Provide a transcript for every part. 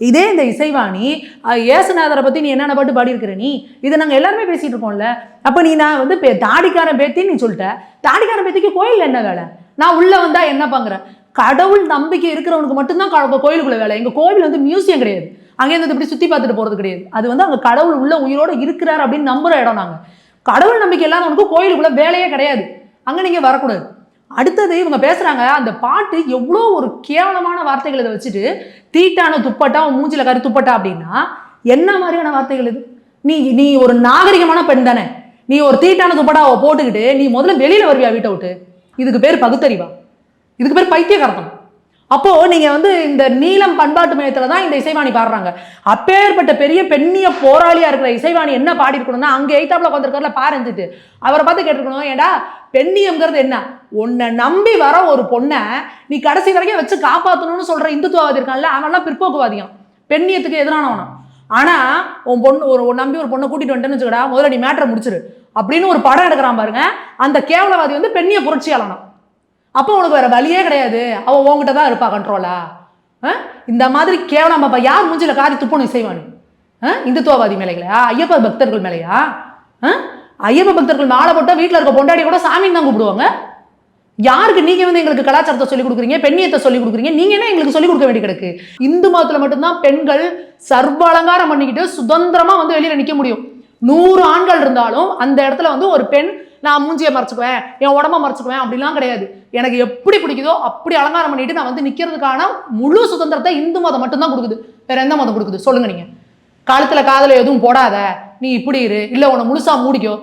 இதே இந்த இசைவாணி ஏசுநாதரை பற்றி நீ என்னென்ன பாட்டு பாடியிருக்கிற நீ இதை நாங்கள் எல்லாருமே பேசிகிட்டு இருக்கோம்ல. அப்போ நீ நான் வந்து தாடிக்காரன் பேத்தின்னு நீ சொல்லிட்ட. தாடிக்காரன் பேத்திக்கு கோயில் என்ன வேலை? நான் உள்ளே வந்தால் என்ன பாங்குறேன்? கடவுள் நம்பிக்கை இருக்கிறவனுக்கு மட்டும்தான் கோயிலுக்குள்ள வேலை. எங்கள் கோவில் வந்து மியூசியம் கிடையாது. அங்கேருந்து இப்படி சுற்றி பார்த்துட்டு போகிறது கிடையாது. அது வந்து அங்கே கடவுள் உள்ள உயிரோடு இருக்கிறார் அப்படின்னு நம்புகிற இடம். நாங்கள் கடவுள் நம்பிக்கை இல்லாதவனுக்கு கோயிலுக்குள்ள வேலையே கிடையாது. அங்கே நீங்கள் வரக்கூடாது. அடுத்தது இவங்க பேசுகிறாங்க, அந்த பாட்டு எவ்வளோ ஒரு கேவலமான வார்த்தைகள் இதை வச்சுட்டு, தீட்டான துப்பட்டா மூஞ்சில கரு துப்பட்டா அப்படின்னா என்ன மாதிரியான வார்த்தைகள் இது? நீ ஒரு நாகரிகமான பெண் தானே? நீ ஒரு தீட்டான துப்பட்டாவை போட்டுக்கிட்டு நீ முதல்ல வெளியில் வருவியா வீட்டை விட்டு? இதுக்கு பேர் பகுத்தறிவா? இதுக்கு பேர் பைத்தியகாரத்தம். அப்போ நீங்க வந்து இந்த நீலம் பண்பாட்டு மையத்துல தான் இந்த இசைவாணி பாடுறாங்க. அப்பேற்பட்ட பெரிய பெண்ணிய போராளியா இருக்கிற இசைவாணி என்ன பாடி இருக்கணும்னா, அங்கே எய்தாப்புல உட்காந்துருக்காருல பாருந்துட்டு அவரை பார்த்து கேட்டிருக்கணும், ஏண்டா பெண்ணியம்ங்கிறது என்ன? உன்னை நம்பி வர ஒரு பொண்ணை நீ கடைசி வரைக்கும் வச்சு காப்பாற்றணும்னு சொல்ற இந்துத்துவவாதி இருக்கான்ல, அவன்லாம் பிற்போக்குவாதியம், பெண்ணியத்துக்கு எதிரானவனா. ஆனா உன் பொண்ணு ஒரு நம்பி ஒரு பொண்ணை கூட்டிட்டு வந்துட்டேன்னு வச்சுக்கடா, முதல்ல நீ மேட்டரை முடிச்சிரு அப்படின்னு ஒரு படம் எடுக்கிறான் பாருங்க. அந்த கேவலவாதி வந்து பெண்ணிய புரட்சியாளனா. அப்போ உனக்கு வேற வழியே கிடையாது, அவன் உங்ககிட்ட தான் இருப்பா கண்ட்ரோலா. இந்த மாதிரி கேவலம் பாப்பா யார் மூஞ்சில காரி துப்பணும் இசைவாணி? இந்துத்துவவாதி மேலையா? ஐயப்ப பக்தர்கள் மேலையா? ஐயப்ப பக்தர்கள் மாலை போட்டால் வீட்டில் இருக்க பொண்டாடி கூட சாமின்னு தான் கூப்பிடுவாங்க. யாருக்கு நீங்க வந்து எங்களுக்கு கலாச்சாரத்தை சொல்லிக் கொடுக்குறீங்க, பெண்ணியத்தை சொல்லிக் கொடுக்குறீங்க? நீங்க என்ன எங்களுக்கு சொல்லிக் கொடுக்க வேண்டி கிடக்கு? இந்து மதத்துல மட்டும்தான் பெண்கள் சர்வ அலங்காரம் பண்ணிக்கிட்டு சுதந்திரமா வந்து வெளியில நிற்க முடியும். 100 ஆண்கள் இருந்தாலும் அந்த இடத்துல வந்து ஒரு பெண் நான் மூஞ்சியை மறைச்சுக்குவேன், என் உடம்ப மறைச்சுக்குவேன் அப்படிலாம் கிடையாது. எனக்கு எப்படி பிடிக்குதோ அப்படி அலங்காரம் பண்ணிட்டு நான் வந்து நிற்கிறதுக்கான முழு சுதந்திரத்தை இந்து மதம் மட்டும்தான் கொடுக்குது. வேற எந்த மதம் கொடுக்குது சொல்லுங்க? நீங்க காலத்துல காதல எதுவும் போடாத, நீ இப்படி இரு, இல்லை உன்னை முழுசா மூடிக்கோ,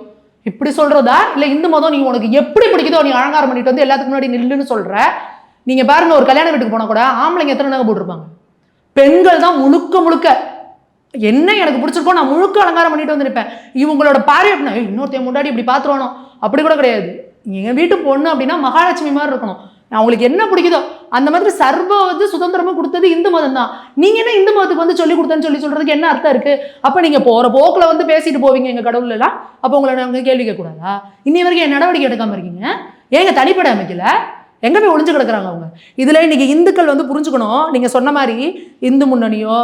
இப்படி சொல்றதா? இல்லை இந்து மதம் நீ உனக்கு எப்படி பிடிக்குதோ நீ அலங்காரம் பண்ணிட்டு வந்து எல்லாத்துக்கு முன்னாடி நில்லுன்னு சொல்ற? நீங்க பாருங்க, ஒரு கல்யாண வீட்டுக்கு போனா கூட ஆம்பளைங்க எத்தனை நகை போட்டிருப்பாங்க, பெண்கள் தான் முழுக்க முழுக்க என்ன எனக்கு பிடிச்சிருக்கோ நான் முழுக்க அலங்காரம் பண்ணிட்டு வந்து நிற்பேன். இவங்களோட பார்வை அப்படின்னா இன்னொருத்தையும் முன்னாடி இப்படி பார்த்துருவானோ அப்படி கூட கிடையாது. எங்கள் வீட்டு பொண்ணு அப்படின்னா மகாலட்சுமி மாதிரி இருக்கணும், அவங்களுக்கு என்ன பிடிக்குதோ அந்த மாதிரி சர்வ வந்து சுதந்திரமும் கொடுத்தது இந்து மதம் தான். நீங்க என்ன இந்து மதத்துக்கு வந்து சொல்லி கொடுத்தேன்னு சொல்றதுக்கு என்ன அர்த்தம் இருக்கு? அப்ப நீங்க போற போக்குல வந்து பேசிட்டு போவீங்க எங்க கடவுள் எல்லாம், அப்ப உங்களை நாங்க கேள்வி கேட்க கூடாதா? இன்னி வரைக்கும் என் நடவடிக்கை எடுக்காம இருக்கீங்க, ஏங்க தனிப்படை அமைக்கல? எங்க போய் ஒளிஞ்சு கிடக்குறாங்க அவங்க? இதுல இன்னைக்கு இந்துக்கள் வந்து புரிஞ்சுக்கணும், நீங்க சொன்ன மாதிரி இந்து முன்னணியோ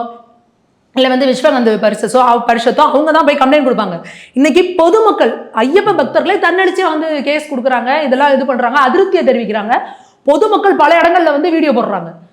இல்லை வந்து விஸ்வகந்த பரிஷத்தோ அவங்க தான் போய் கம்ப்ளைண்ட் கொடுப்பாங்க. இன்னைக்கு பொதுமக்கள் ஐயப்ப பக்தர்களே தன்னடிச்சே வந்து கேஸ் கொடுக்குறாங்க, இதெல்லாம் இது பண்றாங்க, அதிருப்தியை தெரிவிக்கிறாங்க. பொதுமக்கள் பல இடங்கள்ல வந்து வீடியோ போடுறாங்க.